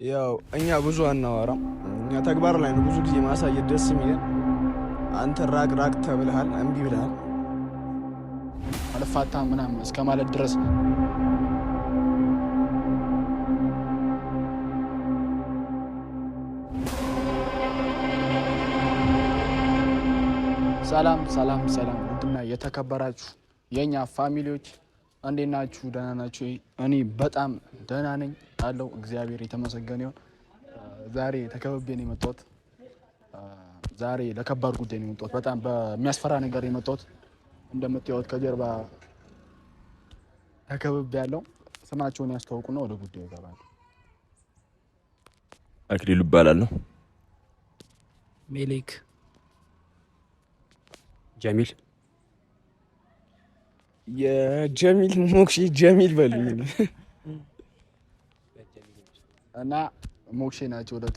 ያው እኛ ብዙ አናወራም። እኛ ተግባር ላይ ነው ብዙ ጊዜ ማሳየት ደስ የሚለን። አንተ ራቅ ራቅ ተብለሃል፣ እምቢ ብለሃል። አልፋታ ምናምን እስከ ማለት ድረስ ሰላም ሰላም ሰላም። ውድና የተከበራችሁ የኛ ፋሚሊዎች እንዴት ናችሁ? ደህና ናችሁ? እኔ በጣም ደህና ነኝ አለው። እግዚአብሔር የተመሰገነ ይሁን። ዛሬ ተከብቤ ነው የመጣሁት። ዛሬ ለከባድ ጉዳይ ነው የመጣሁት። በጣም በሚያስፈራ ነገር ነው የመጣሁት። እንደምታዩት ከጀርባ ተከብቤ ያለው። ስማቸውን ያስተዋውቁና ወደ ጉዳዩ ይገባሉ። አክሊሉ እባላለሁ። ሜሌክ፣ ጀሚል፣ የጀሚል ሞክሼ ጀሚል በሉኝ እና ሞክሼ ናቸው ሁለቱ።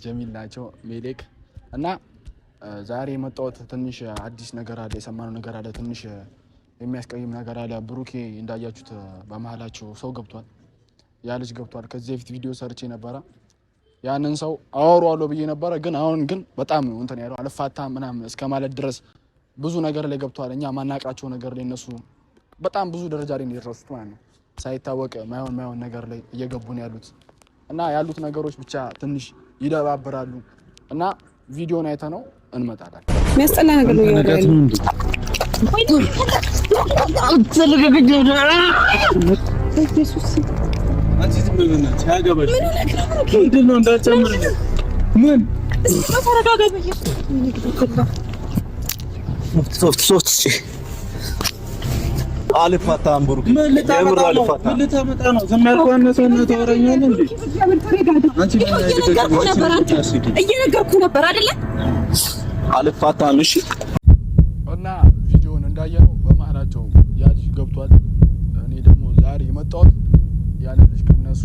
ጀሚል ናቸው። ሜሌክ እና ዛሬ የመጣሁት ትንሽ አዲስ ነገር አለ፣ የሰማነው ነገር አለ፣ ትንሽ የሚያስቀይም ነገር አለ። ብሩኬ እንዳያችሁት በመሀላቸው ሰው ገብቷል፣ ያ ልጅ ገብቷል። ከዚህ በፊት ቪዲዮ ሰርቼ ነበረ። ያንን ሰው አወራዋለሁ ብዬ ነበረ፣ ግን አሁን ግን በጣም እንትን ያለው አልፋታ ምናምን እስከ ማለት ድረስ ብዙ ነገር ላይ ገብቷል። እኛ ማናቃቸው ነገር ላይ እነሱ በጣም ብዙ ደረጃ ላይ የደረሱት ማለት ነው። ሳይታወቅ ማይሆን ነገር ላይ እየገቡ ነው ያሉት እና ያሉት ነገሮች ብቻ ትንሽ ይደባብራሉ እና ቪዲዮን አይተ ነው እንመጣለን። የሚያስጠላ ነገር ነው ያለው። ኢየሱስ አንቺ ዝም ብለህ ነህ ያገባሽ ምንድን ነው እንዳትጨምር ምን ተረጋጋ። ሶፍት አልፋታም ብሩክ፣ ምን ልታመጣ ነው? ዝም ያልኩህ አነሰውነት ታወራኛለህ እንዴ? አንቺ እየነገርኩህ ነበር አይደለ? አልፋታም። እሺ። እና ቪዲዮውን እንዳየነው በመሀላቸው ያ ልጅ ገብቷል። እኔ ደግሞ ዛሬ የመጣሁት ያ ልጅ ከነሱ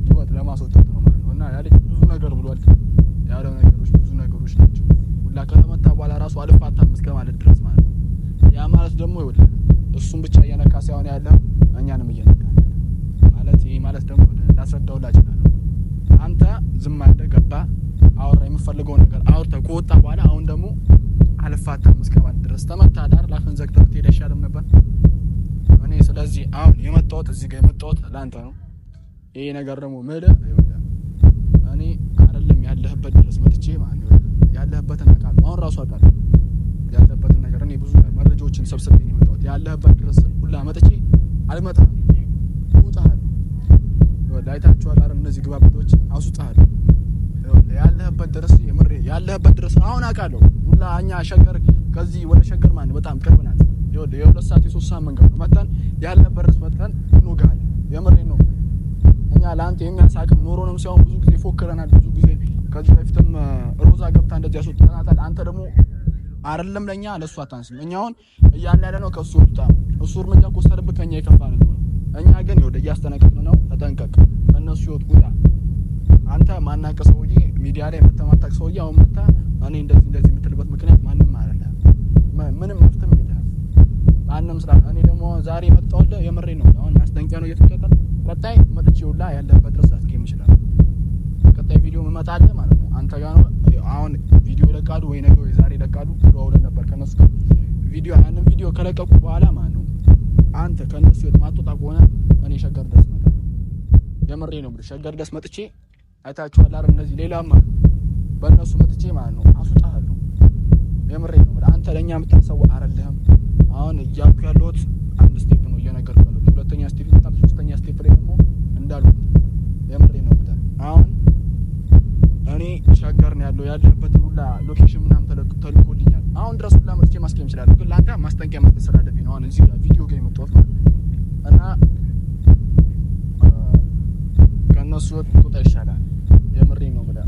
ህይወት ለማስወጣት ነው ማለት ነው። እና ያ ልጅ ብዙ ነገር ብሏል። ያለው ነገሮች ብዙ ነገሮች ናቸው። ሁላ ከተመታ በኋላ ራሱ አልፋታም እስከ ማለት ድረስ ማለት ነው። ያ ማለት ደግሞ ይኸውልህ እሱም ብቻ እየነካ ሳይሆን ያለው እኛንም እየነካ ማለት ይሄ ማለት ደግሞ ላስረዳውላችሁ ነው። አንተ ዝም አለ ገባ አወራ የምፈልገውን ነገር አውርተህ ከወጣ በኋላ አሁን ደግሞ አልፋታም እስከ ማለት ድረስ ተመታ ዳር ላፍን ዘግተህ ብትሄድ አይሻልም ነበር? እኔ ስለዚህ አሁን የመጣሁት እዚህ ጋር የመጣሁት ለአንተ ነው። ይሄ ነገር ደግሞ ምልህ ይኸውልህ እኔ አይደለም ያለህበት ድረስ መጥቼ ማለት ነው ያለህበትን አውቃለሁ። አሁን ራሱ አውቃለሁ ያለህበትን ነገር እኔ ብዙ መረጃዎችን ሰብስቤ ነው የመጣሁት። ያለህበት ድረስ ሁላ መጥቼ አልመጣም፣ እውጣለሁ። ይኸውልህ አይታችኋል አይደል? እነዚህ ግባብቶች አውጣለሁ። ይኸውልህ ያለህበት ድረስ የምሬ ያለህበት ድረስ አሁን አውቃለሁ። ሁላ እኛ ሸገር ከዚህ ወደ ሸገር ማለት በጣም ቅርብ ናት። ይኸውልህ የ2 ሰዓት የ3 ሰዓት መንገድ ነው። መተን ያለህበት ድረስ መተን እንወጋለን። የምሬ ነው። እኛ ለአንተ የሚያሳቅም ኖሮንም ሳይሆን ብዙ ጊዜ ፎክረናል። ብዙ ጊዜ ከዚህ በፊትም ሮዛ ገብታ እንደዚህ ያስወጣናታል። አንተ ደግሞ አይደለም ለኛ ለሱ አታንስም። እኛ አሁን እያልን ያለ ነው ከሱ ወጣ እሱ እርምጃ ቆስተርብህ ከኛ የከፋ ነው። እኛ ግን ይኸውልህ እያስጠነቀቅን ነው። ተጠንቀቅ፣ እነሱ ይወጡታ። አንተ ማናቀ ሰውዬ ሚዲያ ላይ መተማታቅ ሰውዬ አሁን መጣ እኔ እንደዚህ የምትልበት ምክንያት ማንም አይደለም። ምንም መፍትም የለም ማንም ስራ። እኔ ደግሞ ዛሬ መጣሁልህ የምሬ ነው። አሁን ማስጠንቀቂያ ነው እየተሰጠን። ቀጣይ መጥቼ ሁላ ያለበት ድረስ አስገኝ ይችላል። ቀጣይ ቪዲዮ መመጣልህ ማለት ነው። አንተ ጋር ነው አሁን ቪዲዮ ይለቃሉ ወይ ነገ ወይ ዛሬ ይለቃሉ። ደውለን ነበር ከነሱ ጋር ቪዲዮ ያንን ቪዲዮ ከለቀቁ በኋላ ማለት ነው አንተ ከነሱ የማትወጣ ከሆነ እኔ ሸገር ድረስ መጣሁ። የምሬ ነው ብለህ ሸገር ድረስ መጥቼ አይታችኋል አይደል? እነዚህ ሌላማ በእነሱ መጥቼ ማለት ነው አስወጣለሁ። የምሬ ነው ብለህ አንተ ለኛ የምታሰው አይደለህም። አሁን እያልኩ ያለሁት አንድ ስቴፕ ነው እየነገርኩህ ያለሁት። ሁለተኛ ስቴፕ ይመጣል። ሶስተኛ ስቴፕ ላይ ደግሞ እንዳሉ የምሬ ነው ብለህ አሁን እኔ ሸገር ነው ያለው ያለህበትን ሁላ ሎኬሽን ምናምን ተልኮልኛል። አሁን ድረስ ሁላ መጥቼ ማስቀየም እችላለሁ፣ ግን ለአንተ ማስጠንቀቂያ መስጠት ስላለብኝ ነው አሁን እዚህ ጋር ቪዲዮ ጋር የመጣሁት ማለት ነው። እና ከእነሱ ወጥቶ ይሻላል። የምሬ ነው ብለህ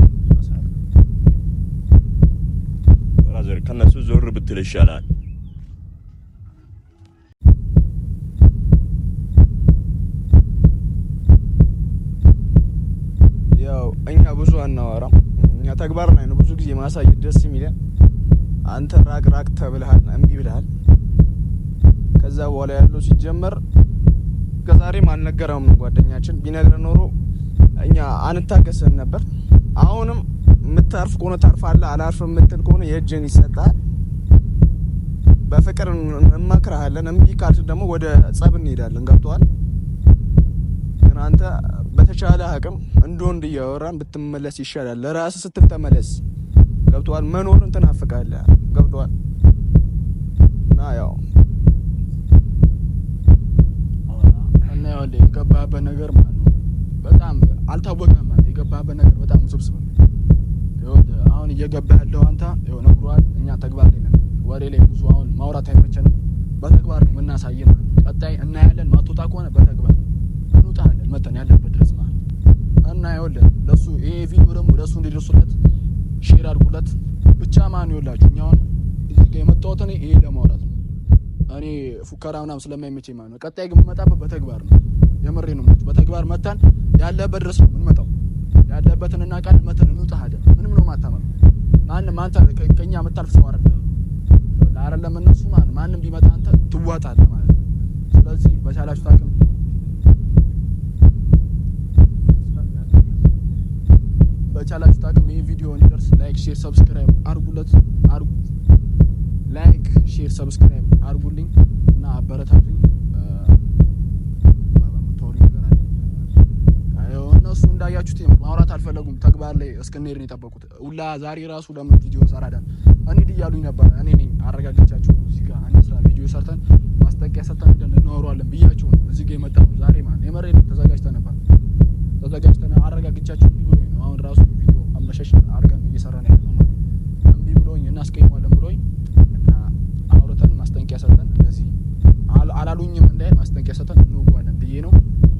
ብራዘር ከእነሱ ዞር ብትል ይሻላል። ያው እኛ ብዙ አናወራም። እኛ ተግባር ላይ ነው ብዙ ጊዜ ማሳየት ደስ የሚለን። አንተ ራቅ ራቅ ተብለሃል፣ እምቢ ብለሃል። ከዛ በኋላ ያለው ሲጀመር ከዛሬም አልነገረውም ጓደኛችን። ቢነግረን ኖሮ እኛ አንታገሰን ነበር። አሁንም የምታርፍ ከሆነ ታርፋለህ፣ አላርፍም የምትል ከሆነ የእጅን ይሰጣል። በፍቅር እንመክርሃለን። እምቢ ካልክ ደግሞ ወደ ጸብ እንሄዳለን። ገብቶሃል? ግን አንተ በተቻለ አቅም እንደ ወንድ እያወራን ብትመለስ ይሻላል። ለራስህ ስትል ተመለስ። ገብቶሃል? መኖርን ትናፍቃለህ። ገብቶሃል? እና ያው እና ያው የገባህበት ነገር ማለት ነው በጣም አልታወቀም። ማለት የገባህበት ነገር በጣም ውስብስብ ነው። አሁን እየገባህ ያለው አንተ ይኸው ነግሯል። እኛ ተግባር ላይ ነን። ወሬ ላይ ብዙ አሁን ማውራት አይመቸንም። በተግባር ነው የምናሳየህ ማለት ነው። ቀጣይ እናያለን። ማትወጣ ከሆነ በተግባር እንውጣለን መተን ያለበት ድረስ ማለት እና ይኸውልህ ለሱ ይሄ ቪዲዮ ደግሞ ለሱ እንዲደርሱለት ሼር አድርጉለት ብቻ። ማን ይወላችሁ እኛ አሁን እዚህ ጋር የመጣሁት እኔ ይሄ ለማውራት ነው። እኔ ፉከራ ምናምን ስለማይመቸኝ ማለት ነው። ቀጣይ ግን የምመጣበት በተግባር ነው። የምሬ ነው። በተግባር መተን ያለበት ድረስ ነው የምንመጣው። ያለበትን እናውቃለን። መተን እንውጣ ሄደ ምንም ነው ማታመር ማንም አንተ ከኛ የምታልፍ ሰው አይደለም። አይደለም እነሱ ማንም ቢመጣ አንተ ትዋጣለህ ማለት ነው። ስለዚህ በቻላችሁ ታቅም ይሄ ቪዲዮ እንዲደርስ ላይክ፣ ሼር፣ ሰብስክራይብ አድርጉለት። ላይክ፣ ሼር፣ ሰብስክራይብ አድርጉልኝ እና አበረታቱኝ። እነሱ እንዳያችሁት ማውራት አልፈለጉም። ተግባር ላይ እስክንሄድ ነው የጠበቁት። ሁላ ዛሬ ራሱ ለምን ቪዲዮ ሰራዳን እንሂድ እያሉኝ ነበር። እኔ ነኝ አረጋግጫቸው እዚህ ጋር አንድ ስራ ቪዲዮ ሰርተን ማስጠንቀቂያ ሰጥተን ሄደን እናወራዋለን ብያቸው ነው እዚህ ጋር የመጣው ዛሬ ማለት የመሬ ተዘጋጅተን ነበር። ተዘጋጅተን አረጋግጫቸው እምቢ ብሎኝ ነው አሁን ራሱ ቪዲዮ አመሻሽ አድርገን እየሰራን ያለው ማለት እምቢ ብሎኝ እናስቀይሟለን ብሎኝ እና አውርተን ማስጠንቀቂያ ሰጥተን እንደዚህ አላሉኝም እንዳይ ማስጠንቀቂያ ሰጥተን እንወጋለን ብዬ ነው።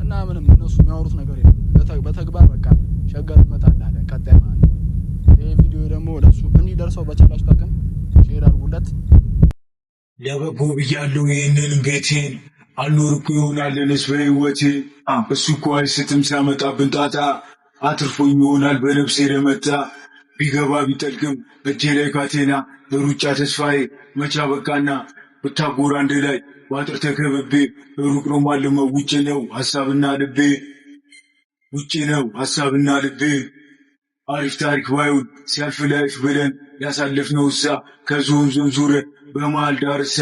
እና ምንም እነሱ የሚያወሩት ነገር የለም። በተግባር በቃ ሸገር እንመጣለን ቀጣይ ማለት ነው። ይሄ ቪዲዮ ደግሞ ለሱ እንዲደርሰው በቻላችሁ ታቅም ሼር አድርጉለት። ለበጎ ብያለሁ ይህንን ቤቴን አልኖርኩ ይሆናል ለነስ በህይወቴ እሱ እኮ አይስትም ሲያመጣብን ጣጣ አትርፎኝ ይሆናል በነፍሴ ለመጣ ቢገባ ቢጠልቅም እጄ ላይ ካቴና በሩጫ ተስፋዬ መቻ በቃና ብታጎራ አንድ ላይ ባጥር ተከብቤ ሩቅ ነው ማለመው ውጭ ነው ሐሳብና ልቤ ውጭ ነው ሐሳብና ልቤ አሪፍ ታሪክ ባይሆን ሲያልፍ ላይፍ ብለን ያሳለፍነው እሳ ከዞን ዞን ዙረን በመሃል ዳርሳ